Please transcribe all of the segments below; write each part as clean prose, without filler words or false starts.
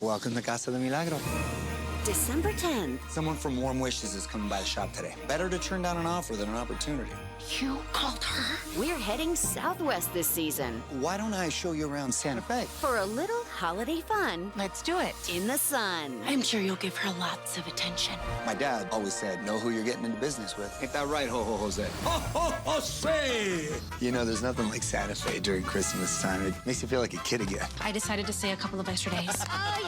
Welcome to Casa de Milagro. December 10th. Someone from Warm Wishes is coming by the shop today. Better to turn down an offer than an opportunity. You called her? We're heading southwest this season. Why don't I show you around Santa Fe? For a little holiday fun. Let's do it. In the sun. I'm sure you'll give her lots of attention. My dad always said, know who you're getting into business with. Ain't that right, Ho Ho Jose? Ho Ho Jose! You know, there's nothing like Santa Fe during Christmas time. It makes you feel like a kid again. I decided to stay a couple of extra days.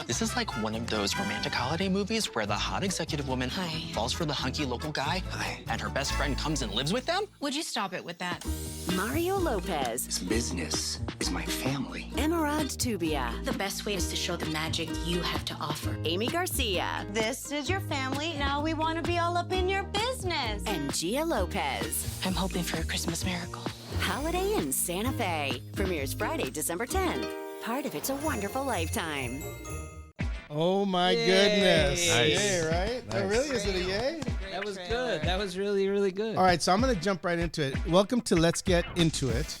This is like one of those romantic holiday movies where the hot executive woman falls for the hunky local guy, and her best friend comes and lives with them. Would you stop it with that? Mario Lopez. This business is my family. Emerald Tubia. The best way is to show the magic you have to offer. Amy Garcia. This is your family. Now we want to be all up in your business. And Gia Lopez. I'm hoping for a Christmas miracle. Holiday in Santa Fe. Premieres Friday, December 10th. Part of It's a Wonderful Lifetime. Oh my goodness. Nice. Yay, right? Nice. Oh, really? Is it a yay? That was good. That was really, really good. All right, so I'm going to jump right into it. Welcome to Let's Get Into It.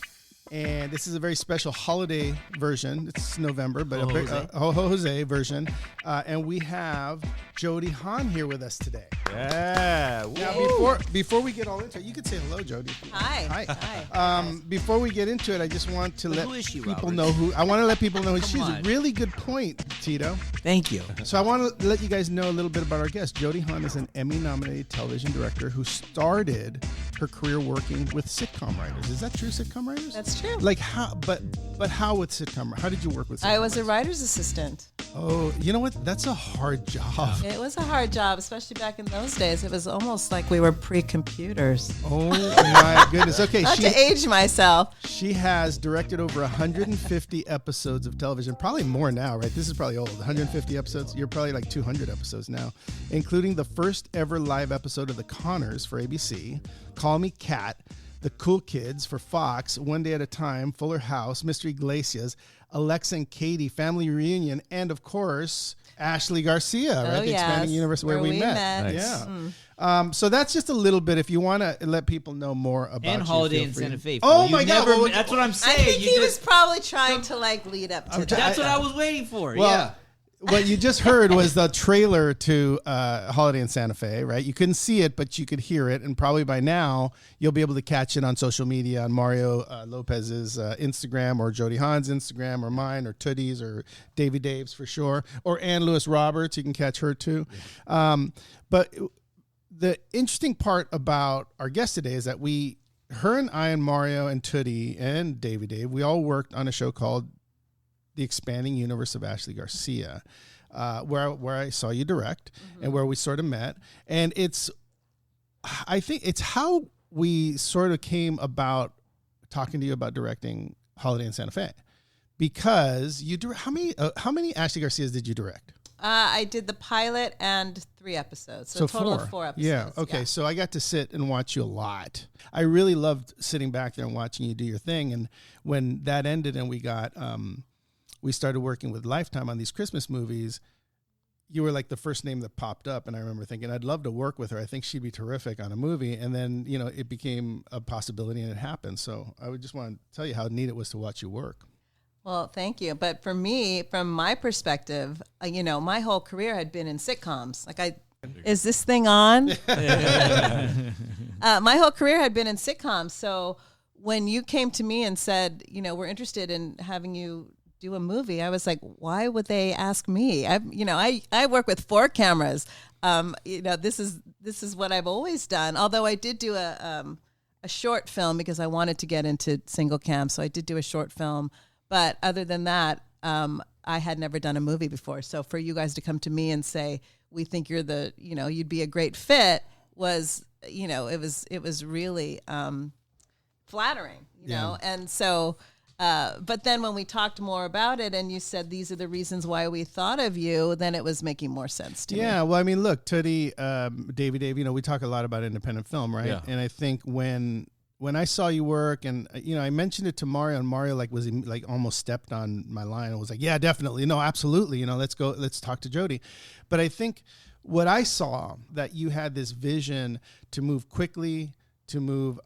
And this is a very special holiday version. It's November, but a Ho Ho Jose version. And we have Jody Hahn here with us today. Yeah. Now, before we get all into it, you could say hello, Jody. Hi. Before we get into it, I just want to let who is she, people Robert? know who. I want to let people know she's on. a really good point, Tito. Thank you. So I want to let you guys know a little bit about our guest. Jody Hahn is an Emmy-nominated television director who started her career working with sitcom writers. Is that true, sitcom writers? That's true. Like how? But how with sitcom? How did you work with sitcom I was a writers? writer's assistant. Oh, you know what? That's a hard job. It was a hard job, especially back in those days. It was almost like we were pre-computers. Oh my goodness. Okay, Not to age myself. she has directed over 150 episodes of television, probably more now, right? This is probably old. 150 episodes. You're probably like 200 episodes now, including the first ever live episode of The Connors for ABC, Call Me Kat, The Cool Kids for Fox, One Day at a Time, Fuller House, Mr. Iglesias, Alexa and Katie, Family Reunion, and of course, Ashley Garcia, right? The Expanding Universe where we met. Nice. Yeah. So that's just a little bit. If you want to let people know more about And you, Holiday feel in free. Santa Fe. Oh You my God! never- Well, that's what I'm I saying. think You he just- was probably trying to lead up to that. That's what I was waiting for. Well, yeah. what you just heard was the trailer to Holiday in Santa Fe, right? You couldn't see it, but you could hear it. And probably by now, you'll be able to catch it on social media, on Mario Lopez's Instagram, or Jody Hahn's Instagram, or mine, or Tootie's, or Davy Dave's for sure, or Ann Lewis Roberts. You can catch her too. But the interesting part about our guest today is that her and I and Mario and Tootie and Davy Dave, we all worked on a show called The Expanding Universe of Ashley Garcia, where I saw you direct and where we sort of met. And I think it's how we sort of came about talking to you about directing Holiday in Santa Fe, because how many Ashley Garcias did you direct? I did the pilot and 3 episodes. So a total of 4 episodes. Yeah. Okay. So I got to sit and watch you a lot. I really loved sitting back there and watching you do your thing. And when that ended and we started working with Lifetime on these Christmas movies, you were like the first name that popped up. And I remember thinking, I'd love to work with her. I think she'd be terrific on a movie. And then, it became a possibility and it happened. So I would just want to tell you how neat it was to watch you work. Well, thank you. But for me, from my perspective, my whole career had been in sitcoms. Is this thing on? My whole career had been in sitcoms. So when you came to me and said, we're interested in having you do a movie, I was like, why would they ask me? I work with 4 cameras. This is what I've always done. Although I did do a short film because I wanted to get into single cam. So I did do a short film. But other than that, I had never done a movie before. So for you guys to come to me and say, we think you're you'd be a great fit was, it was really flattering, you know? And so, but then when we talked more about it and you said, these are the reasons why we thought of you, then it was making more sense to me. Yeah. Well, I mean, look, Tootie, Davy Dave, we talk a lot about independent film, right? Yeah. And I think when I saw you work, and I mentioned it to Mario, and Mario was almost stepped on my line and was like, "Yeah, definitely, no, absolutely, let's go, let's talk to Jody." But I think what I saw, that you had this vision to move quickly, to move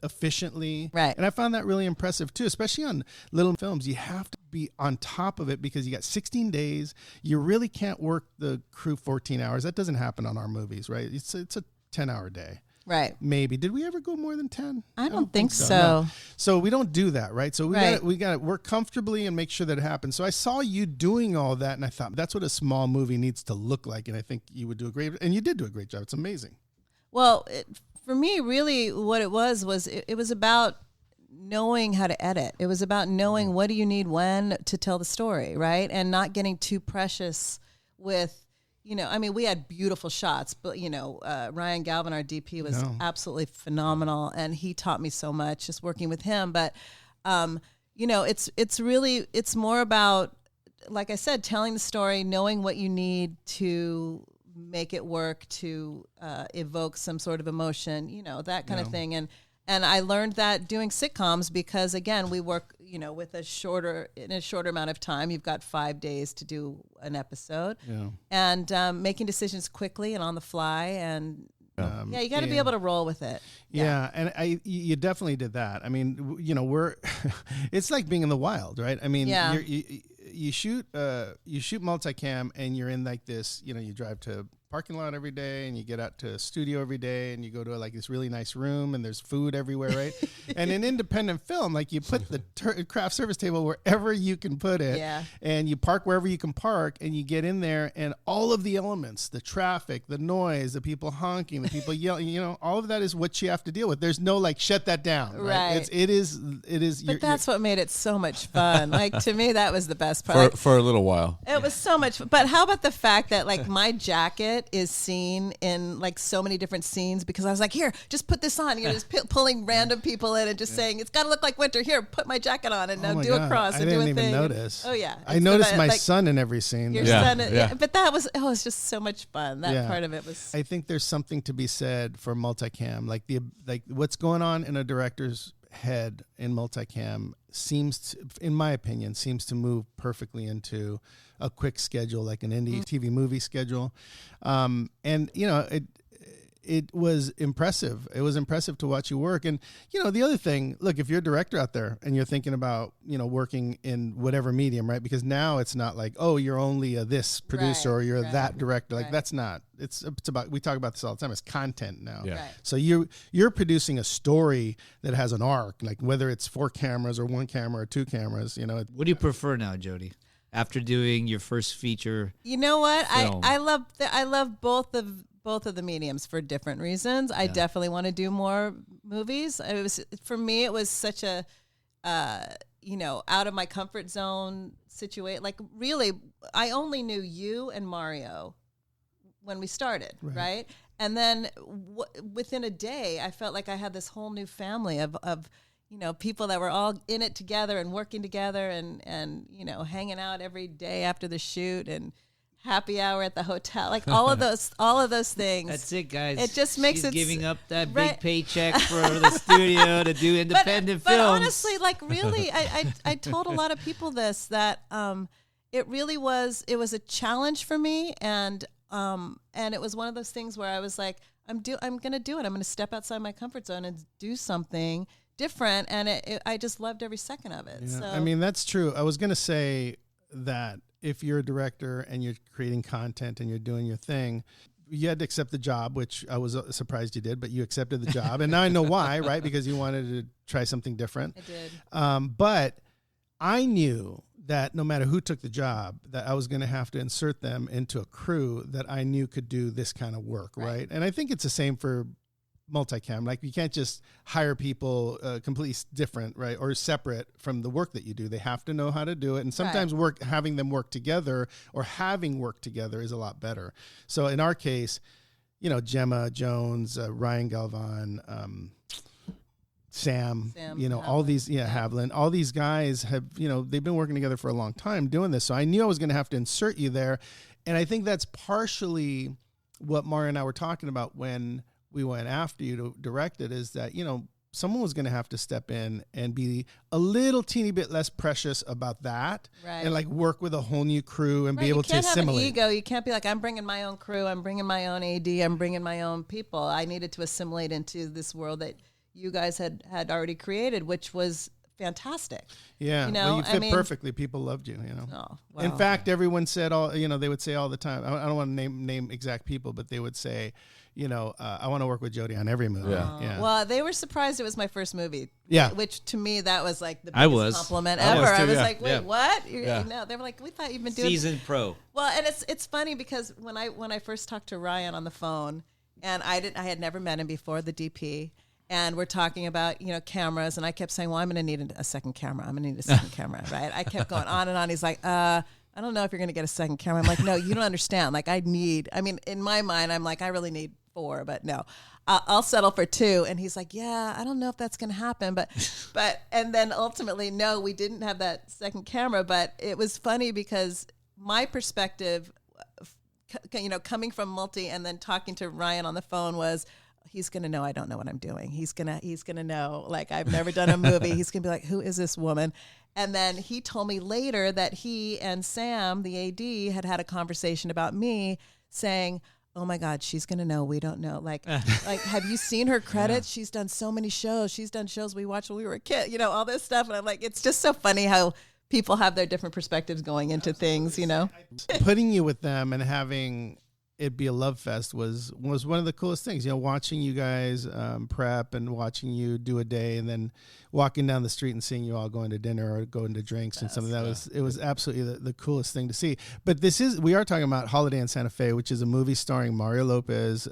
efficiently. Right. And I found that really impressive too, especially on little films. You have to be on top of it because you got 16 days. You really can't work the crew 14 hours. That doesn't happen on our movies, right? It's a 10-hour day. Right. Maybe. Did we ever go more than 10? I don't think so. No. So we don't do that, right? So Right. we got to work comfortably and make sure that it happens. So I saw you doing all that, and I thought that's what a small movie needs to look like. And I think you would do a great, and you did do a great job. It's amazing. Well, for me, really, what it was it was about knowing how to edit. It was about knowing what do you need when to tell the story, right? And not getting too precious with, I mean, we had beautiful shots, but, Ryan Galvin, our DP, was absolutely phenomenal. And he taught me so much just working with him. But, it's more about, like I said, telling the story, knowing what you need to make it work, to evoke some sort of emotion, that kind of thing. And I learned that doing sitcoms because, again, we work, in a shorter amount of time. You've got 5 days to do an episode, and making decisions quickly and on the fly. And you got to be able to roll with it. Yeah, and you definitely did that. I mean, we're it's like being in the wild, right? I mean, you shoot multicam, and you're in like this. You drive to parking lot every day, and you get out to a studio every day, and you go to like this really nice room, and there's food everywhere, right? And in independent film, like you put the craft service table wherever you can put it, and you park wherever you can park, and you get in there, and all of the elements, the traffic, the noise, the people honking, the people yelling, all of that is what you have to deal with. There's no like shut that down, right? It is. But that's what made it so much fun. Like, to me, that was the best part. For a little while. It was so much. But how about the fact that like my jacket is seen in like so many different scenes because I was like, here, just put this on. Just pulling random people in and just saying, it's got to look like winter. Here, put my jacket on and now do a cross and do a thing. I didn't even notice. Oh yeah. I noticed my son in every scene. Your son, but that was, it was just so much fun. That part of it was. I think there's something to be said for multicam. Like what's going on in a director's head in multicam in my opinion, seems to move perfectly into a quick schedule, like an indie TV movie schedule. It was impressive. It was impressive to watch you work. And, the other thing, look, if you're a director out there and you're thinking about, working in whatever medium, right? Because now it's not like, oh, you're only this producer or you're that director. Like that's not, it's about, we talk about this all the time. It's content now. Yeah. Right. So you're producing a story that has an arc, like whether it's 4 cameras or 1 camera or 2 cameras, What do you prefer now, Jody? After doing your first feature, you know what? film? I love both of the mediums for different reasons. I definitely want to do more movies. For me, it was such a out of my comfort zone situation. Like really, I only knew you and Mario when we started, right? And then within a day, I felt like I had this whole new family of people that were all in it together and working together and hanging out every day after the shoot and happy hour at the hotel, like all of those things. That's it, guys. It just makes She's it giving up that big paycheck for the studio to do independent films. But honestly, like really, I told a lot of people this, that it was a challenge for me, and it was one of those things where I was like, I'm going to do it. I'm going to step outside my comfort zone and do something different, and I just loved every second of it. Yeah, so I mean, that's true. I was going to say that if you're a director and you're creating content and you're doing your thing, you had to accept the job, which I was surprised you did, but you accepted the job. And now I know why, right? Because you wanted to try something different. I did. But I knew that no matter who took the job, that I was going to have to insert them into a crew that I knew could do this kind of work, right? And I think it's the same for multicam. Like you can't just hire people completely different, right, or separate from the work that you do. They have to know how to do it, and sometimes having them work together or having work together is a lot better. So in our case, Gemma Jones, Ryan Galvan, Sam, all these, Havlin, all these guys have, they've been working together for a long time doing this. So I knew I was going to have to insert you there, and I think that's partially what Mario and I were talking about when we went after you to direct it, is that, someone was going to have to step in and be a little teeny bit less precious about that, Right. and like work with a whole new crew and be able to You can't have an assimilate. ego. You can't be like, I'm bringing my own crew. I'm bringing my own AD. I'm bringing my own people. I needed to assimilate into this world that you guys had already created, which was fantastic. Yeah, You know, well, you I fit mean- perfectly. People loved you. Oh, In wow. fact, everyone said they would say all the time. I don't want to name exact people, but they would say, I want to work with Jody on every movie. Yeah. Well, they were surprised it was my first movie. Yeah. Which to me, that was like the I biggest was. compliment I ever. was too, I was yeah. like, wait, Yeah. what? Yeah. No, they were like, we thought you've been doing Seasoned pro. Well, and it's funny because when I first talked to Ryan on the phone, and I had never met him before, the DP, and we're talking about cameras, and I kept saying, well, I'm going to need a second camera. I'm going to need a second camera, right? I kept going on and on. He's like, I don't know if you're going to get a second camera. I'm like, no, you don't understand. Like, in my mind, I'm like, I really need 4, but no, I'll settle for 2. And he's like, yeah, I don't know if that's going to happen, but, and then ultimately, no, we didn't have that second camera, but it was funny because my perspective, coming from multi and then talking to Ryan on the phone was, he's going to know I don't know what I'm doing. He's going to know, like, I've never done a movie. He's going to be like, who is this woman? And then he told me later that he and Sam, the AD, had a conversation about me saying, oh my God, she's going to know. We don't know. Like, have you seen her credits? She's done so many shows. She's done shows we watched when we were a kid, all this stuff. And I'm like, it's just so funny how people have their different perspectives going into things, Putting you with them and having it be a love fest was one of the coolest things. Watching you guys prep and watching you do a day, and then walking down the street and seeing you all going to dinner or going to drinks and something it was absolutely the coolest thing to see. But we are talking about Holiday in Santa Fe, which is a movie starring Mario Lopez,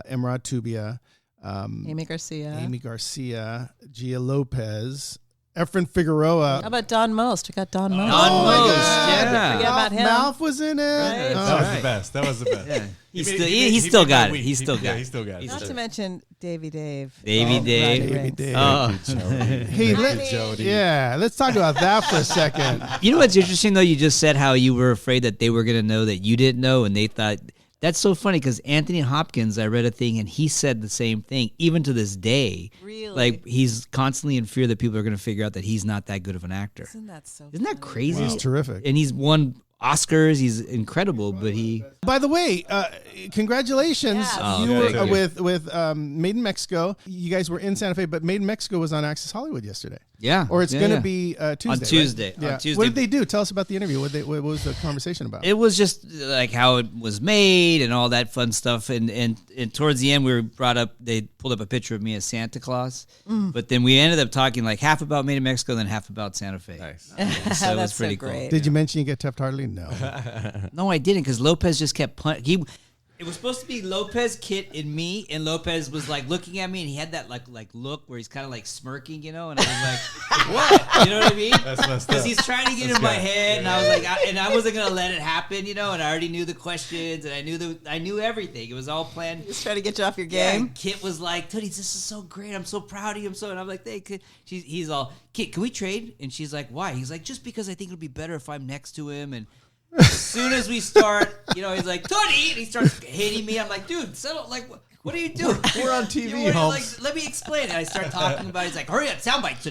Emerald Tubia, Amy Garcia, Gia Lopez, Efren Figueroa. How about Don Most? We got Don Most. Don my Most, God. yeah. Forget about him. Malf was in it. Right. Oh, That was the best. That was the best. Yeah. He He still made got my it. week. He still got Yeah, it. he still got it. Not to mention Davy Dave. Davy Dave. Roddy Davy Riggs. Dave. Oh. Hey, Jody. let's talk about that for a second. You know what's interesting, though? You just said how you were afraid that they were going to know that you didn't know, and they thought – that's so funny because Anthony Hopkins, I read a thing, and he said the same thing, even to this day. Really? Like, he's constantly in fear that people are going to figure out that he's not that good of an actor. Isn't that so Isn't that funny? crazy? He's terrific. And he's won Oscars. He's incredible, but he... By the way, congratulations! Yes. Oh, You thank were you. with Made in Mexico. You guys were in Santa Fe, but Made in Mexico was on Access Hollywood yesterday. Yeah. Or it's yeah, going to yeah. be Tuesday. On Tuesday. Right? Yeah. On Tuesday. What did they do? Tell us about the interview. What was the conversation about? It was just like how it was made and all that fun stuff. And towards the end, we were brought up, they pulled up a picture of me as Santa Claus. But then we ended up talking like half about Made in Mexico, then half about Santa Fe. Nice. So it was That's pretty so cool. great. Did you mention you get Taft Hartley? No. No, I didn't, because Lopez just kept it was supposed to be Lopez, Kit, and me, and Lopez was like looking at me, and he had that like look where he's kind of like smirking, and I was like, "What?" You know what I mean? That's messed up. Because he's trying to get in my head, and I was like, I wasn't gonna let it happen, and I already knew the questions, and I knew everything. It was all planned. Just trying to get you off your Yeah, game. and Kit was like, "Tootie, this is so great. I'm so proud of you. And I'm like, "Hey, he's all, Kit, can we trade?" And she's like, "Why?" He's like, "Just because I think it'll be better if I'm next to him." And as soon as we start, he's like, "Tootie," and he starts hitting me. I'm like, "Dude, settle. Like, what are you doing? We're on TV, Like, Holmes. let me explain." And I start talking about it. He's like, "Hurry up, sound bites.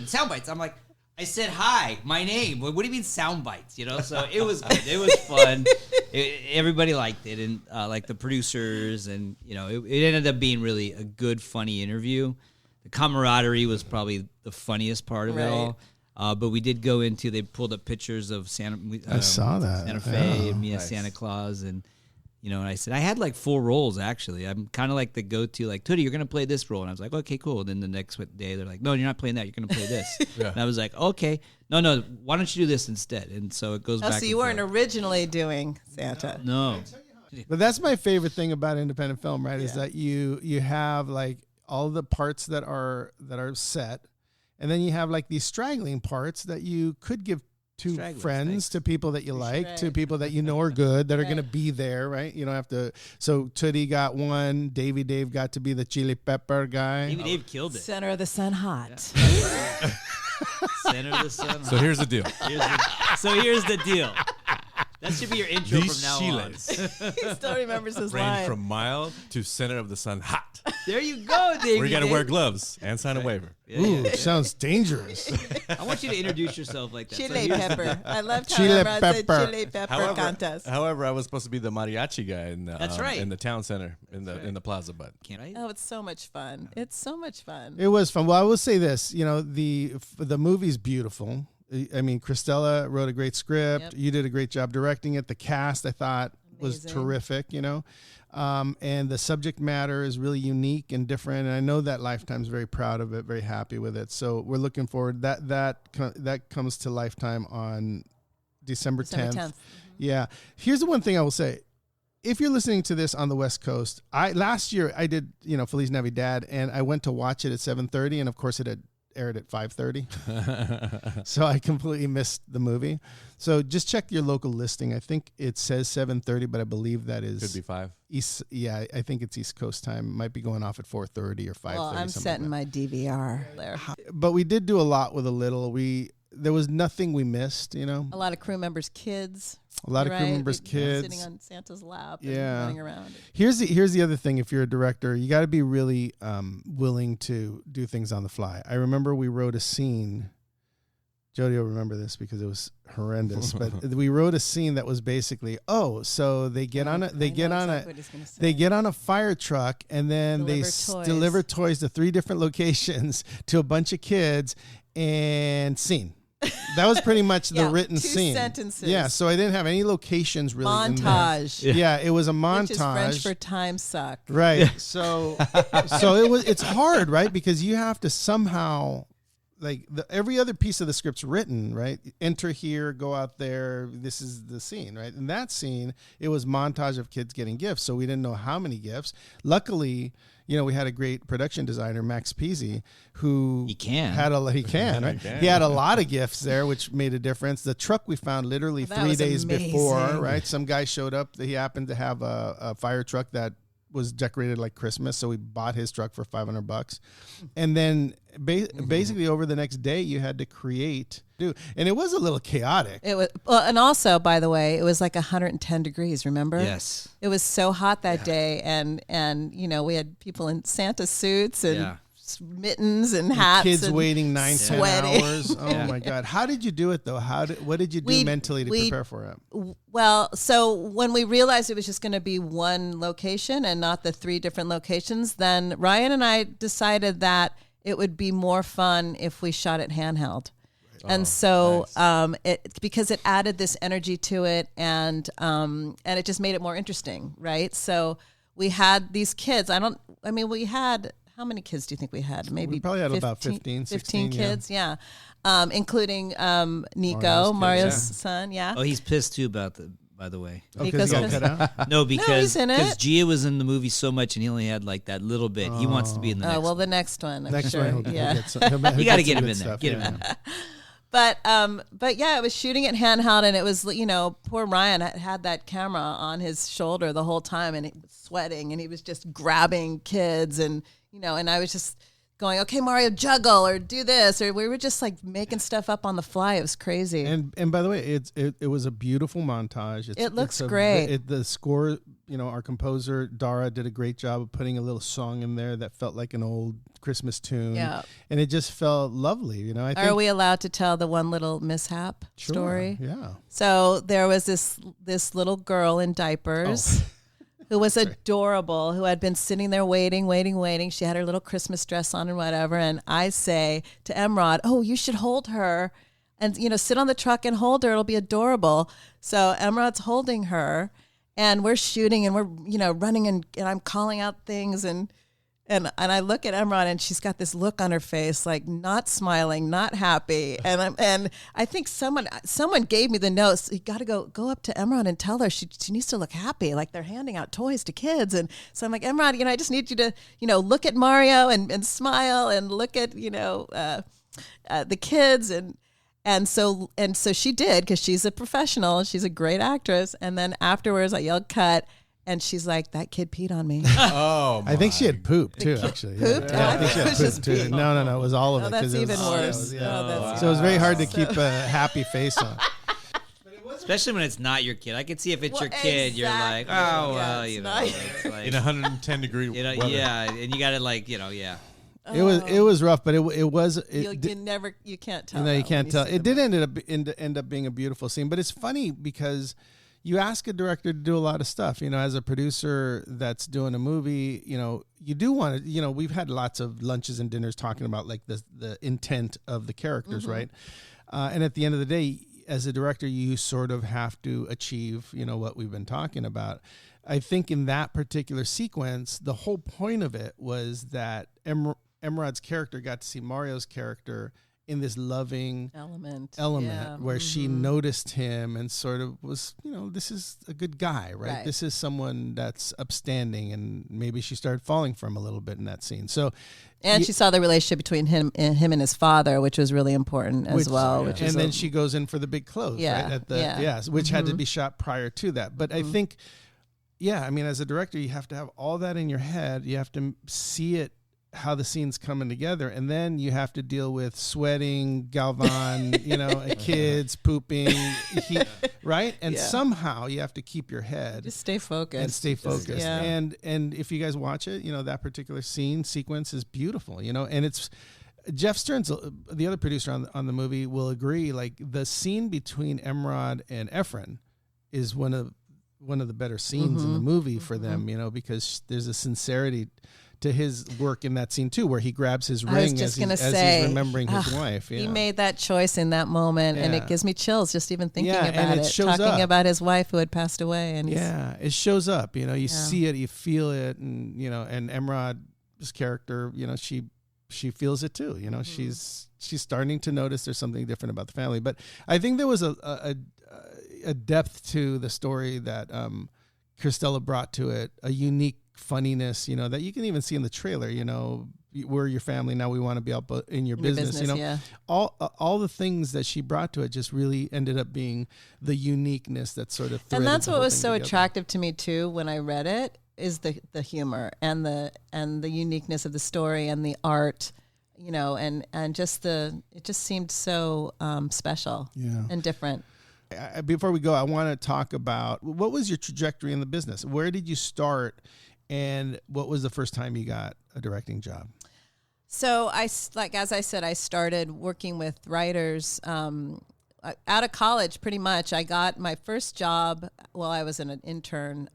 I'm like, I said hi, my name. What do you mean sound bites? So it was good. It was fun. Everybody liked it, and like the producers, and it ended up being really a good, funny interview. The camaraderie was probably the funniest part of it all. But we did go into, they pulled up pictures of Santa. I saw that. Santa Fe Yeah. and me as Santa Claus, and and I said I had like 4 roles actually. I'm kind of like the go-to, like, Tootie, you're gonna play this role, and I was like, okay, cool. And then the next day they're like, no, you're not playing that. You're gonna play this. And I was like, okay, no, why don't you do this instead? And so it goes back. So you weren't originally doing Santa. No. But that's my favorite thing about independent film, right? Is that you have like all the parts that are set, and then you have like these straggling parts that you could give to Stragglers, friends, thanks. to people that you like, to Right. people that are good, that are going to be there, right? You don't have to. So Tootie got one. Dave got to be the chili pepper guy. Maybe Dave killed it. Center of the Sun hot. Center of the sun. So here's the deal. Here's the deal. That should be your intro These from now on. chiles He still remembers his range line. from mild to center of the sun hot. There you go, Davey. We got to wear gloves and sign a waiver. Ooh, sounds dangerous. I want you to introduce yourself like that. Chile pepper. I loved how Chile Emrod said pepper. chile pepper contest. However, I was supposed to be the mariachi guy in the, That's right. in the town center in the plaza, but Right? Oh, it's so much fun. It's so much fun. It was fun. Well, I will say this, the movie's beautiful. I mean, Christella wrote a great script. Yep. You did a great job directing it. The cast, I thought, was Amazing. terrific, and the subject matter is really unique and different. And I know that Lifetime's very proud of it, very happy with it. So we're looking forward. That comes to Lifetime on December 10th. Yeah. Here's the one thing I will say. If you're listening to this on the West Coast, last year I did, Feliz Navidad, and I went to watch it at 7:30, and of course it had aired at 5:30. So I completely missed the movie. So just check your local listing. I think it says 7:30, but I believe that is could be 5. East. Yeah, I think it's East Coast time. Might be going off at 4:30 or 5:30. Well, I'm setting my DVR there. But we did do a lot with a little. There was nothing we missed. A lot of crew members' kids. A lot of crew members' kids sitting on Santa's lap and Yeah. running around. Here's the other thing. If you're a director, you got to be really willing to do things on the fly. I remember we wrote a scene. Jody will remember this because it was horrendous. But we wrote a scene that was basically, so they get on a fire truck and then deliver toys to 3 different locations to a bunch of kids and scene. That was pretty much the written 2 scene. sentences. Yeah, so I didn't have any locations really. Montage. In there. Yeah, it was a montage. Which is French for time suck. Right. So it's hard, right? Because you have to somehow every other piece of the script's written, right? Enter here, go out there. This is the scene, right? In that scene, it was montage of kids getting gifts. So we didn't know how many gifts. Luckily, we had a great production designer, Max Peasy, who He can, right? He had a lot of gifts there, which made a difference. The truck we found literally 3 days before, right? Some guy showed up. He happened to have a fire truck that was decorated like Christmas, so we bought his truck for $500. And then basically over the next day, you had to and it was a little chaotic. It was, and also, by the way, it was like 110 degrees. Remember? Yes. It was so hot that day, and we had people in Santa suits and mittens and hats. Kids and waiting 9-10 sweating. hours. Oh my God! How did you do it though? What did you do mentally to prepare for it? Well, so when we realized it was just going to be one location and not the 3 different locations, then Ryan and I decided that it would be more fun if we shot it handheld. And so, nice. Because it added this energy to it, and it just made it more interesting, right? So we had these kids. We had, how many kids do you think we had? Maybe we probably had about 15, 16 kids, yeah. Including Nico, Mario's son, yeah. Oh, he's pissed too by the way. Because he got cut out? No, he's in it. Gia was in the movie so much, and he only had like that little bit. He wants to be in the next. Oh well, the next one. I'm Next sure. one, he'll yeah. get some, You got to get him in there. Get him in there. But yeah, it was shooting it handheld, and it was, poor Ryan had that camera on his shoulder the whole time, and he was sweating, and he was just grabbing kids, and and I was just going, okay, Mario, juggle or do this, or we were just like making stuff up on the fly. It was crazy. And by the way, it was a beautiful montage. It looks great. The score, our composer Dara did a great job of putting a little song in there that felt like an old Christmas tune. Yeah. And it just felt lovely. I think, Are we allowed to tell the one little mishap story? Yeah. So there was this little girl in diapers. Who was adorable, who had been sitting there waiting. She had her little Christmas dress on and whatever. And I say to Emrod, you should hold her and, sit on the truck and hold her. It'll be adorable. So Emrod's holding her and we're shooting and we're, running and I'm calling out things and I look at Emrod and she's got this look on her face, like not smiling, not happy. And I think someone gave me the notes. You got to go up to Emrod and tell her she needs to look happy. Like they're handing out toys to kids. And so I'm like, Emrod, I just need you to, look at Mario and smile and look at, the kids. And so she did, because she's a professional. She's a great actress. And then afterwards I yelled cut. And she's like, that kid peed on me. Oh, I think she had poop too, actually. Pooped? Yeah, I think she it had was poop just too. pee. No, it was all of it. That's 'cause it even was- worse. yeah. Oh, that's So it was very hard to keep a happy face on. Especially when it's not your kid. I can see if it's Well, your kid, you're like, exactly. oh, Yeah, well, it's you know. not- It's like, In 110-degree you know, weather. yeah, and you got to like, you know, yeah. It was rough, but it was You can't tell. you know, you that when can't tell. see It the did end up being a beautiful scene, but it's funny because you ask a director to do a lot of stuff. You know, as a producer that's doing a movie, you know, you do want to. You know, we've had lots of lunches and dinners talking about like the intent of the characters, right? And at the end of the day, as a director, you sort of have to achieve, you know, what we've been talking about. I think in that particular sequence, the whole point of it was that Emerald's character got to see Mario's character in this loving element yeah. where she noticed him and sort of was, you know, this is a good guy, right? This is someone that's upstanding, and maybe she started falling for him a little bit in that scene. So, and she saw the relationship between him and his father, which was really important as well. Which and then she goes in for the big close, right? At the which had to be shot prior to that. But I think, I mean, as a director, you have to have all that in your head. You have to see it, how the scene's coming together, and then you have to deal with sweating, Galvan, you know, kids pooping, heat, right? And somehow you have to keep your head, just stay focused, and if you guys watch it, you know, that particular sequence is beautiful, you know, and it's Jeff Stearns, the other producer on the movie, will agree. Like the scene between Emerald and Efren is one of the better scenes in the movie for them, you know, because there's a sincerity to his work in that scene too, where he grabs his ring as he's remembering his wife. Yeah. He made that choice in that moment, and it gives me chills just even thinking about it. Shows talking about his wife who had passed away, and it shows up. You know, you see it, you feel it, and you know, and Emerald's character, you know, she feels it too. You know, she's starting to notice there's something different about the family. But I think there was a depth to the story that Christella brought to it, a unique funniness, you know, that you can even see in the trailer. You know, we're your family now, we want to be up in your business, you know. All the things that she brought to it just really ended up being the uniqueness that sort of threaded. And that's what was so together. attractive to me too when I read it, is the humor and the uniqueness of the story and the art, you know, and just it just seemed so special and different. Before we go, I want to talk about what was your trajectory in the business? Where did you start, and what was the first time you got a directing job? So as I said, I started working with writers out of college. Pretty much, I got my first job while I was an intern,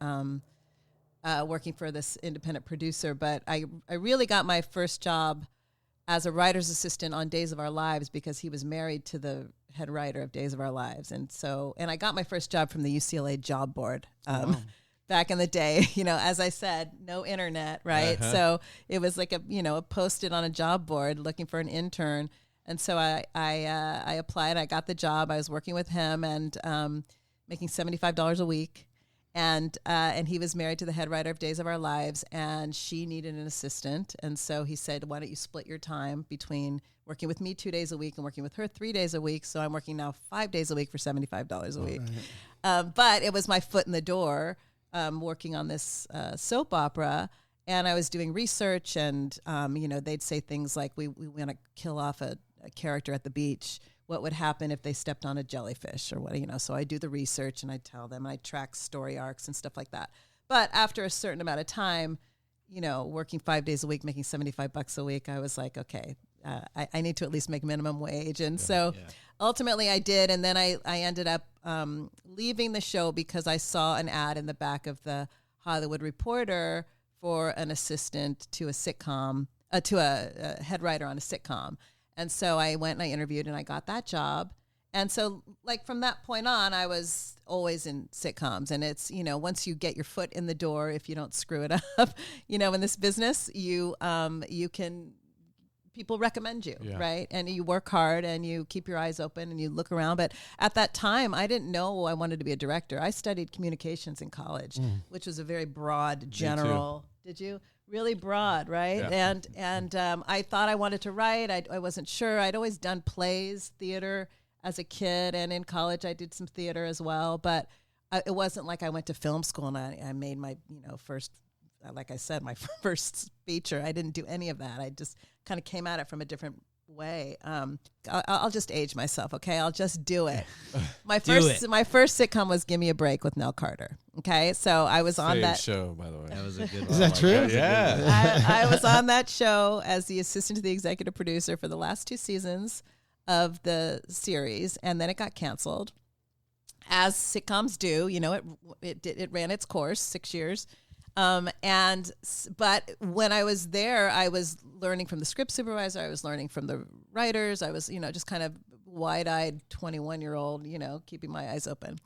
working for this independent producer. But I really got my first job as a writer's assistant on Days of Our Lives, because he was married to the head writer of Days of Our Lives. And I got my first job from the UCLA job board back in the day. You know, as I said, no internet, right? So it was like a posted on a job board looking for an intern. And so I applied, I got the job. I was working with him and making $75 a week. And he was married to the head writer of Days of Our Lives, and she needed an assistant. And so he said, why don't you split your time between working with me 2 days a week and working with her 3 days a week? So I'm working now 5 days a week for $75 a week. But it was my foot in the door, working on this soap opera. And I was doing research, and, they'd say things like, we want to kill off a character at the beach. What would happen if they stepped on a jellyfish or what, you know? So I do the research and I tell them, I track story arcs and stuff like that. But after a certain amount of time, you know, working 5 days a week, making $75 a week, I was like, okay, I need to at least make minimum wage. And ultimately I did. And then I ended up leaving the show because I saw an ad in the back of the Hollywood Reporter for an assistant to a sitcom, to a head writer on a sitcom. And so I went and I interviewed and I got that job. And so like from that point on, I was always in sitcoms. And it's, you know, once you get your foot in the door, if you don't screw it up, you know, in this business, you can, people recommend you, right? And you work hard and you keep your eyes open and you look around. But at that time, I didn't know I wanted to be a director. I studied communications in college, which was a very broad, general. Did you? Really broad, right? Yeah. And I thought I wanted to write. I wasn't sure. I'd always done plays, theater as a kid, and in college I did some theater as well. But it wasn't like I went to film school and I made my first, like I said, my first feature. I didn't do any of that. I just kind of came at it from a different way. I'll just age myself, okay? I'll just do it. My Do first it. my first sitcom was Gimme a Break with Nell Carter. Okay, so I was on Same that. show, by the way. That was a good one. Is that true? Yeah. I was on that show as the assistant to the executive producer for the last 2 seasons of the series, and then it got canceled, as sitcoms do. You know, it ran its course, 6 years. But when I was there, I was learning from the script supervisor. I was learning from the writers. I was, just kind of wide-eyed 21-year-old, keeping my eyes open.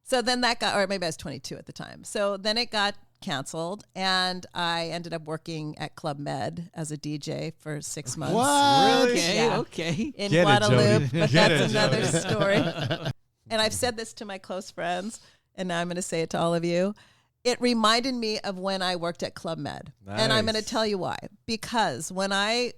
So then that got, or maybe I was 22 at the time. So then it got canceled, and I ended up working at Club Med as a DJ for 6 months. What? Okay, Yeah. okay. In Get it, Guadalupe, Jody. but Get that's it, another Jody. story. And I've said this to my close friends, and now I'm going to say it to all of you. It reminded me of when I worked at Club Med. And I'm going to Nice. tell you why. Because when I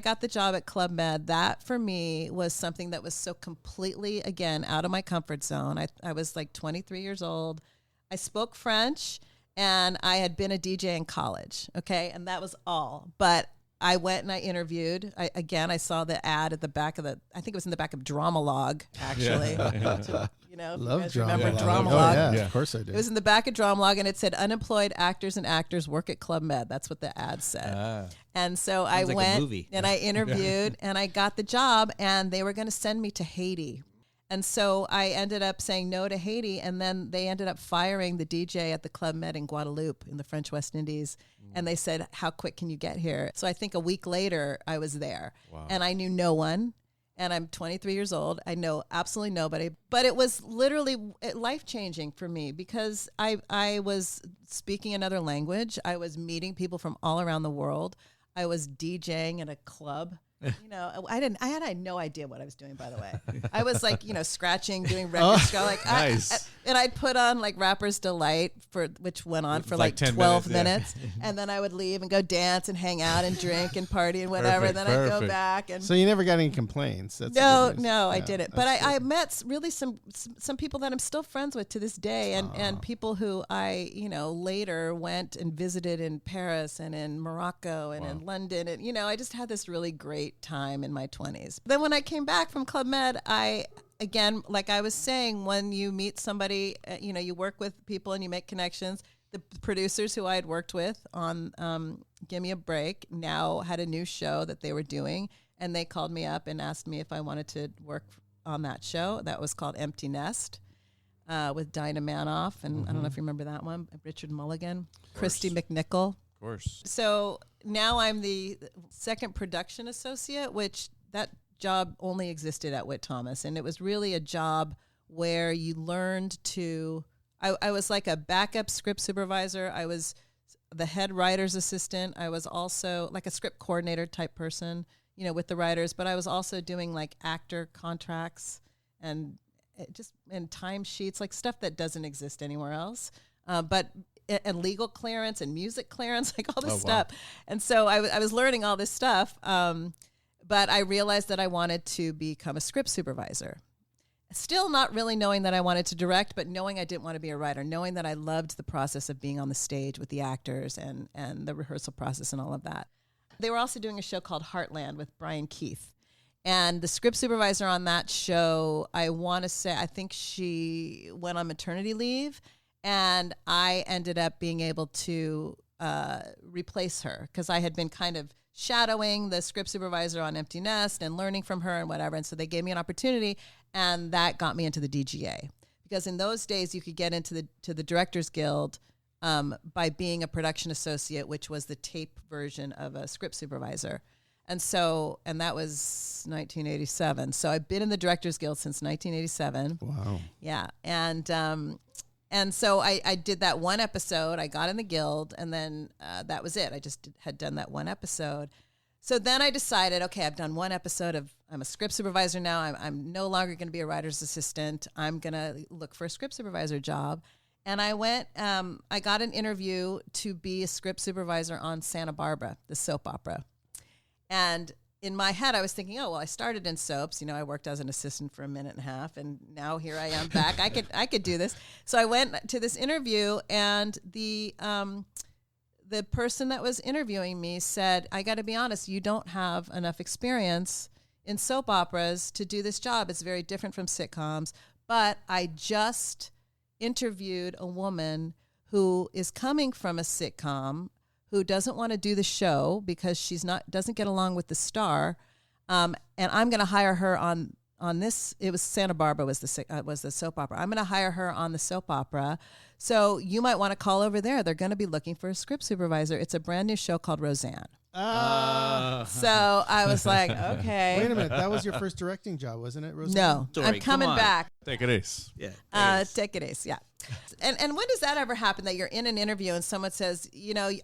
got the job at Club Med, that for me was something that was so completely, again, out of my comfort zone. I was like 23 years old. I spoke French, and I had been a DJ in college, okay? And that was all. But I went and I interviewed. I saw the ad at the back of I think it was in the back of Dramalog, actually. If Love you guys drama. remember Oh, Dramalog. yeah, Yeah. of course I do. It was in the back of Dramalog, and it said unemployed actors and actors work at Club Med. That's what the ad said. And so I Sounds like a went movie. and I interviewed and I got the job, and they were going to send me to Haiti. And so I ended up saying no to Haiti, and then they ended up firing the DJ at the Club Med in Guadeloupe in the French West Indies. And they said, how quick can you get here? So I think a week later I was there. And I knew no one. And I'm 23 years old. I know absolutely nobody. But it was literally life-changing for me because I was speaking another language. I was meeting people from all around the world. I was DJing at a club. I had no idea what I was doing, by the way. I was like, scratching, doing record scratch. Like, nice. and I'd put on like Rapper's Delight, which went on for like 10 12 minutes, minutes. And then I would leave and go dance and hang out and drink and party and whatever. Perfect, Then I'd go perfect. back. And So you never got any complaints? That's no, the good news. no, I Yeah, didn't. But that's I good. met really some people that I'm still friends with to this day, and people who I later went and visited in Paris and in Morocco and in London, and I just had this really great time in my 20s. Then when I came back from Club Med, again, like I was saying, when you meet somebody, you work with people and you make connections. The producers who I had worked with on Gimme a Break now had a new show that they were doing, and they called me up and asked me if I wanted to work on that show. That was called Empty Nest with Dinah Manoff, and I don't know if you remember that one, Richard Mulligan, Christy McNichol. Of course. So now I'm the second production associate, which that job only existed at Whit Thomas. And it was really a job where you learned to, I was like a backup script supervisor. I was the head writer's assistant. I was also like a script coordinator type person, with the writers, but I was also doing like actor contracts and time sheets, like stuff that doesn't exist anywhere else. And legal clearance and music clearance, like all this stuff. And so I was learning all this stuff. But I realized that I wanted to become a script supervisor. Still not really knowing that I wanted to direct, but knowing I didn't want to be a writer, knowing that I loved the process of being on the stage with the actors and the rehearsal process and all of that. They were also doing a show called Heartland with Brian Keith. And the script supervisor on that show, I want to say, I think she went on maternity leave, and I ended up being able to replace her because I had been kind of shadowing the script supervisor on Empty Nest and learning from her and whatever. And so they gave me an opportunity, and that got me into the DGA. Because in those days, you could get into the Directors Guild by being a production associate, which was the tape version of a script supervisor. And that was 1987. So I've been in the Directors Guild since 1987. Wow. Yeah. And so I did that one episode. I got in the guild, and then that was it. I just had done that one episode. So then I decided, okay, I've done one episode I'm a script supervisor now. I'm no longer going to be a writer's assistant. I'm going to look for a script supervisor job. And I went, I got an interview to be a script supervisor on Santa Barbara, the soap opera. And in my head, I was thinking, I started in soaps. I worked as an assistant for a minute and a half, and now here I am back. I could do this. So I went to this interview, and the person that was interviewing me said, I got to be honest, you don't have enough experience in soap operas to do this job. It's very different from sitcoms. But I just interviewed a woman who is coming from a sitcom, who doesn't want to do the show because doesn't get along with the star, and I'm going to hire her on this. It was Santa Barbara was the soap opera. I'm going to hire her on the soap opera. So you might want to call over there. They're going to be looking for a script supervisor. It's a brand new show called Roseanne. So I was like, okay. Wait a minute. That was your first directing job, wasn't it, Roseanne? No, Sorry, I'm coming come on. back. Take it easy. Yeah. Take it easy, yeah. And when does that ever happen, that you're in an interview and someone says,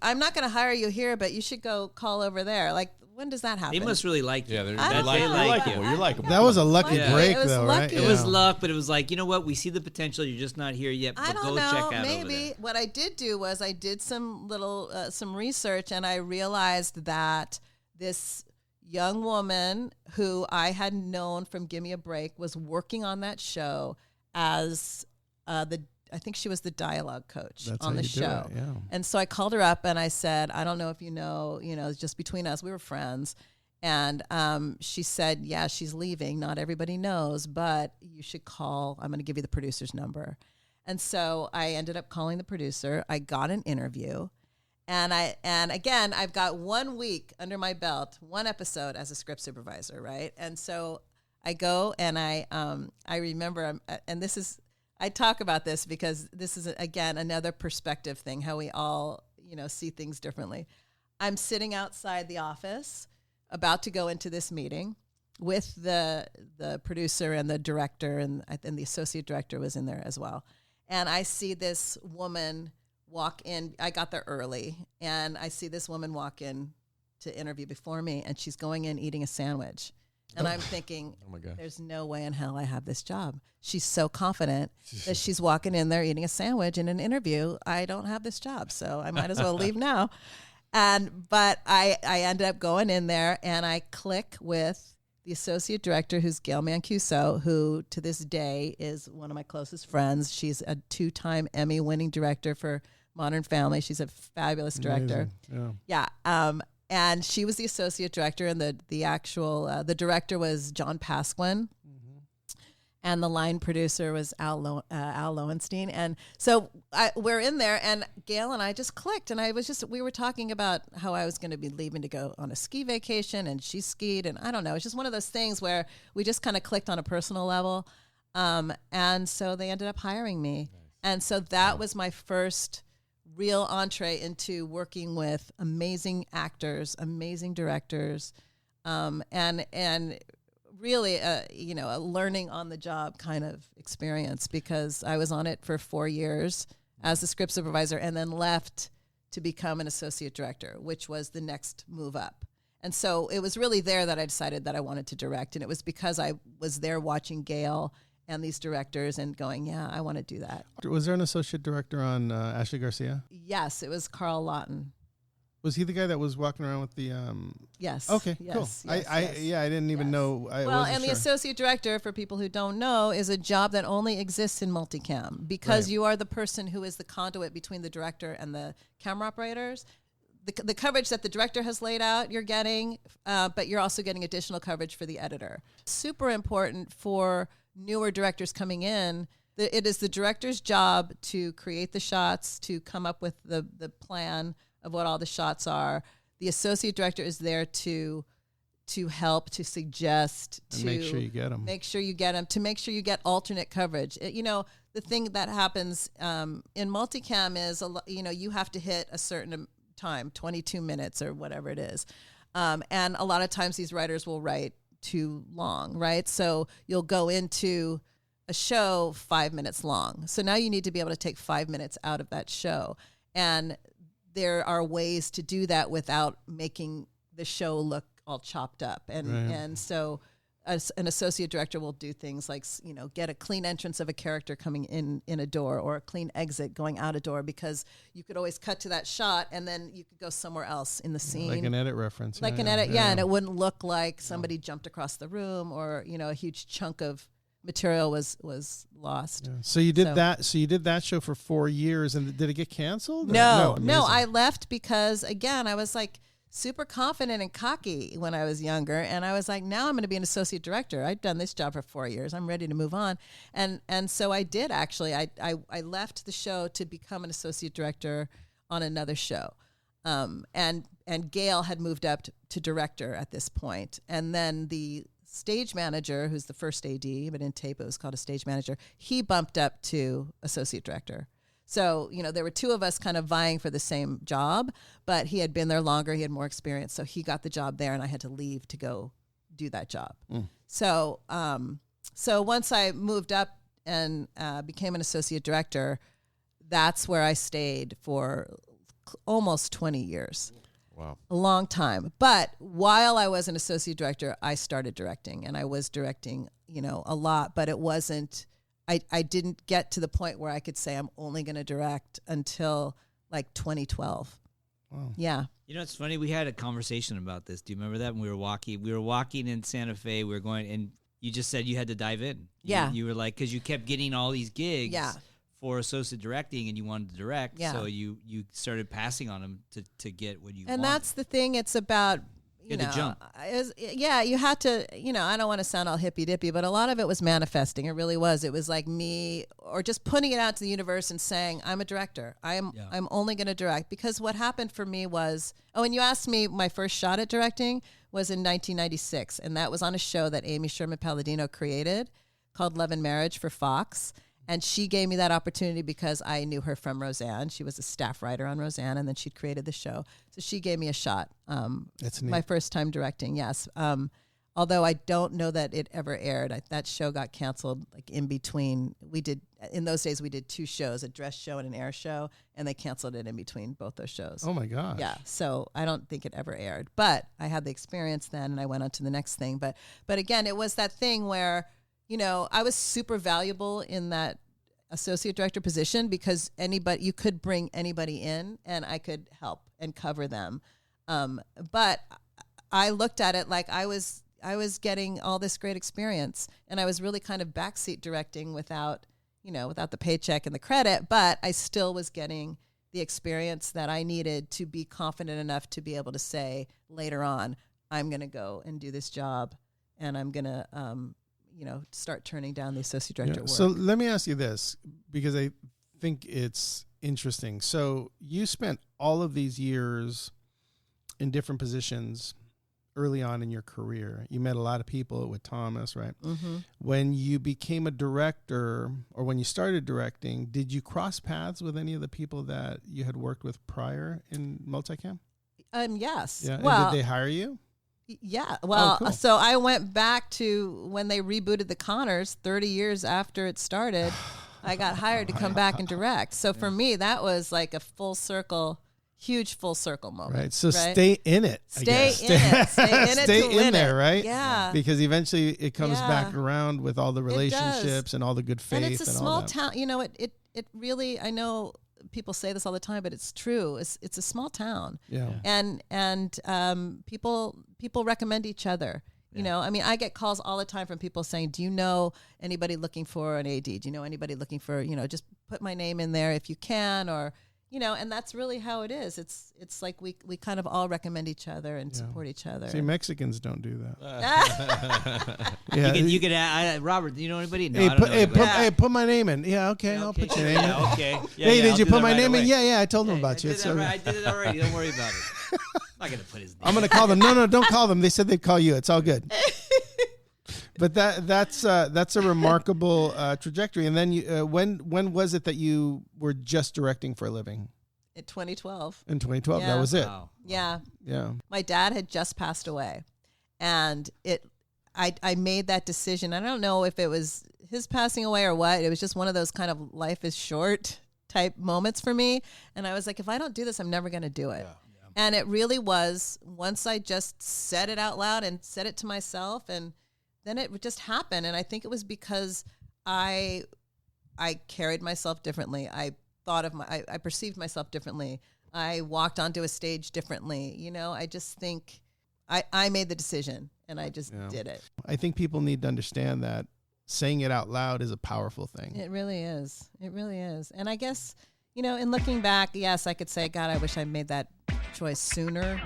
I'm not going to hire you here, but you should go call over there? Like, when does that happen? They must really like you. Yeah, they're I don't like, know. you're likable. You're likable. That was a lucky Yeah. break, It was though, lucky. right? It was Yeah. luck, but it was like, you know what? We see the potential. You're just not here yet. But I don't go know. check out over Maybe there. what I did do was I did some some research, and I realized that this young woman who I had known from Gimme a Break was working on that show as I think she was the dialogue coach That's on how the you do show. it, yeah. And so I called her up and I said, I don't know if just between us, we were friends. And she said, yeah, she's leaving. Not everybody knows, but you should call. I'm going to give you the producer's number. And so I ended up calling the producer. I got an interview. And again, I've got 1 week under my belt, 1 episode as a script supervisor, right? And so I go and I remember, and this is, I talk about this because this is, again, another perspective thing, how we all, see things differently. I'm sitting outside the office about to go into this meeting with the producer and the director, and the associate director was in there as well. And I see this woman walk in. I got there early, and I see this woman walk in to interview before me, and she's going in eating a sandwich. And I'm thinking, Oh my God. there's no way in hell I have this job. She's so confident that she's walking in there eating a sandwich in an interview. I don't have this job, so I might as well leave now. But I ended up going in there, and I click with the associate director, who's Gail Mancuso, who to this day is one of my closest friends. She's a 2-time Emmy-winning director for Modern Family. She's a fabulous director. Amazing. Yeah. And she was the associate director, and the actual the director was John Pasquin, and the line producer was Al Lowenstein. And so we're in there, and Gail and I just clicked, and we were talking about how I was going to be leaving to go on a ski vacation, and she skied, and I don't know, it's just one of those things where we just kind of clicked on a personal level, and so they ended up hiring me. Nice. And so that was my first real entree into working with amazing actors, amazing directors, and really, a learning on the job kind of experience, because I was on it for 4 years as a script supervisor and then left to become an associate director, which was the next move up. And so it was really there that I decided that I wanted to direct. And it was because I was there watching Gail and these directors and going, yeah, I want to do that. Was there an associate director on Ashley Garcia? Yes, it was Carl Lawton. Was he the guy that was walking around with the? Yes. Okay, yes, cool. yes, yes. I didn't even know. I Well, wasn't and the sure. associate director, for people who don't know, is a job that only exists in multicam, because Right. you are the person who is the conduit between the director and the camera operators. The coverage that the director has laid out, you're getting, but you're also getting additional coverage for the editor. Super important for newer directors coming in. It is the director's job to create the shots, to come up with the plan of what all the shots are. The associate director is there to help, to suggest, And to make sure you get 'em. Make sure you get them, to make sure you get alternate coverage. The thing that happens in multicam is, you have to hit a certain time, 22 minutes or whatever it is. And a lot of times these writers will write too long, right? So you'll go into a show 5 minutes long. So now you need to be able to take 5 minutes out of that show. And there are ways to do that without making the show look all chopped up. And so an associate director will do things like, get a clean entrance of a character coming in a door, or a clean exit going out a door, because you could always cut to that shot and then you could go somewhere else in the scene. Like an edit reference. Like an edit, and it wouldn't look like somebody jumped across the room, or, a huge chunk of material was lost. Yeah. So you did that. So you did that show for 4 years, and did it get canceled? No, Amazing. I left because, again, I was like super confident and cocky when I was younger. And I was like, now I'm going to be an associate director. I'd done this job for 4 years. I'm ready to move on. And so I did, actually. I left the show to become an associate director on another show. And Gail had moved up to director at this point. And then the stage manager, who's the first AD, but in tape it was called a stage manager, he bumped up to associate director. So, there were two of us kind of vying for the same job, but he had been there longer, he had more experience, so he got the job there, and I had to leave to go do that job. So once I moved up and became an associate director, that's where I stayed for almost 20 years. Wow. A long time. But while I was an associate director, I started directing, and I was directing, a lot, but it wasn't, I didn't get to the point where I could say I'm only going to direct until like 2012. Wow. Yeah. It's funny. We had a conversation about this. Do you remember that when we were walking in Santa Fe, we were going, and you just said you had to dive in. You were like, because you kept getting all these gigs. Yeah. For associate directing, and you wanted to direct, so you started passing on them to get what you wanted. And that's the thing. It's about you had to jump. You had to. I don't want to sound all hippy dippy, but a lot of it was manifesting. It really was. It was like me, or just putting it out to the universe and saying, "I'm a director. I'm only going to direct." Because what happened for me was, and you asked me, my first shot at directing was in 1996, and that was on a show that Amy Sherman Palladino created called Love and Marriage for Fox. And she gave me that opportunity because I knew her from Roseanne. She was a staff writer on Roseanne, and then she'd created the show. So she gave me a shot. That's neat. My first time directing, yes. Although I don't know that it ever aired. That show got canceled like in between. In those days, we did two shows, a dress show and an air show, and they canceled it in between both those shows. Oh, my gosh. Yeah, so I don't think it ever aired. But I had the experience then, and I went on to the next thing. But again, it was that thing where, I was super valuable in that associate director position because you could bring anybody in and I could help and cover them. But I looked at it like I was getting all this great experience, and I was really kind of backseat directing without the paycheck and the credit, but I still was getting the experience that I needed to be confident enough to be able to say later on, I'm going to go and do this job, and I'm going to, start turning down the associate director work. So let me ask you this, because I think it's interesting. So you spent all of these years in different positions early on in your career. You met a lot of people with Thomas, right? Mm-hmm. When you became a director, or when you started directing, did you cross paths with any of the people that you had worked with prior in multicam? Yes. Yeah. Well, and did they hire you? Yeah. Well, cool. So I went back to when they rebooted the Connors 30 years after it started. I got hired to come back and direct. So for me, that was like a huge full circle moment. Right. So stay in it. Stay in it. Stay in there, right? Yeah. Because eventually it comes back around with all the relationships and all the good faith. And it's a small town. It really, I know people say this all the time, but it's true. It's a small town. Yeah. And people recommend each other. Yeah. I get calls all the time from people saying, do you know anybody looking for an AD? Do you know anybody looking for, just put my name in there if you can, or, and that's really how it is. It's like we kind of all recommend each other and support each other. See, Mexicans don't do that. Yeah. You could Robert, do you know anybody? No, put my name in. Yeah, okay, I'll put your name in. Okay. Hey, did you put my name in? Yeah, I told them about you. I did it already. Don't worry about it. I'm not going to put his name. I'm going to call them. No, don't call them. They said they'd call you. It's all good. But that's a remarkable trajectory. And then when was it that you were just directing for a living? In 2012. In 2012, that was it. Wow. Yeah. Yeah. My dad had just passed away, and I made that decision. I don't know if it was his passing away or what. It was just one of those kind of life is short type moments for me. And I was like, if I don't do this, I'm never going to do it. Yeah. And it really was, once I just said it out loud and said it to myself, and then it would just happen. And I think it was because I carried myself differently. I perceived myself differently. I walked onto a stage differently. I just think I made the decision, and I just did it. I think people need to understand that saying it out loud is a powerful thing. It really is. It really is. And I guess, in looking back, yes, I could say, God, I wish I made that choice sooner.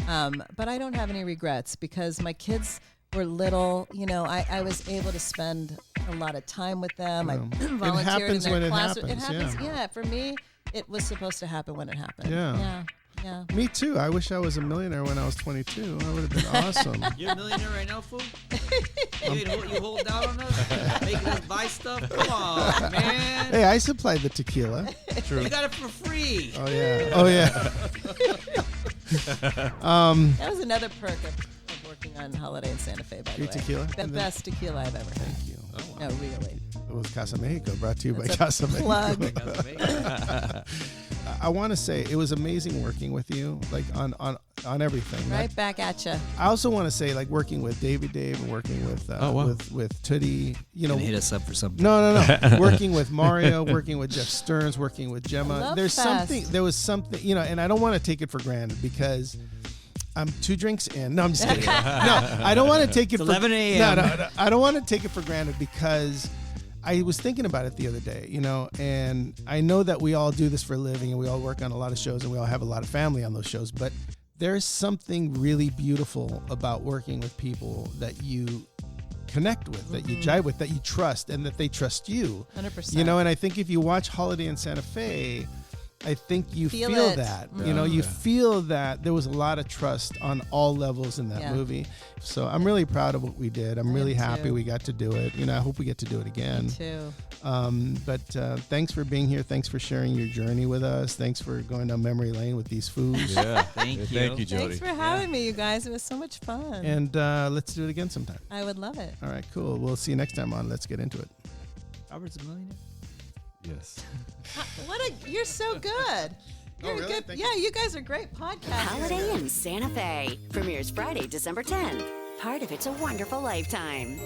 But I don't have any regrets because my kids were little. You know, I was able to spend a lot of time with them. I volunteered in their classroom. It happens. Yeah, for me, it was supposed to happen when it happened. Yeah. Yeah. Me too. I wish I was a millionaire when I was 22. I would have been awesome. You're a millionaire right now, fool? you hold down on us? Making us buy stuff? Come on, man. Hey, I supplied the tequila. True. You got it for free. Oh, yeah. Oh, yeah. That was another perk of working on Holiday in Santa Fe, by the way. Tequila? The best tequila I've ever had. Thank you. No, really. It was Casa Mexico, brought to you by That's a Casa plug. Mexico. I want to say it was amazing working with you, like on everything. Right back at you. I also want to say, like, working with Dave and working with with Tootie. You know, hit us up for something. No. Working with Mario, working with Jeff Stearns, working with Gemma. Love There was something, you know, and I don't want to take it for granted because I'm 2 drinks in. No, I'm just kidding. No, I don't want to take it It's for 11 a.m. No, I don't want to take it for granted because I was thinking about it the other day, you know, and I know that we all do this for a living and we all work on a lot of shows and we all have a lot of family on those shows, but there's something really beautiful about working with people that you connect with, that you jive with, that you trust, and that they trust you. 100%. You know, and I think if you watch Holiday in Santa Fe, I think you feel it. that. You know, you feel that there was a lot of trust on all levels in that movie. So I'm really proud of what we did. I'm really happy we got to do it. You know, I hope we get to do it again. Me too. But thanks for being here. Thanks for sharing your journey with us. Thanks for going down memory lane with these foods. Yeah. Thank you. Thank you, Jody. Thanks for having me, you guys. It was so much fun. And let's do it again sometime. I would love it. All right, cool. We'll see you next time on Let's Get Into It. Robert's a millionaire? Yes. You're so good. You're really? good. Thank Yeah, you guys are great podcasters. Holiday in Santa Fe premieres Friday, December 10th. Part of It's a Wonderful Lifetime.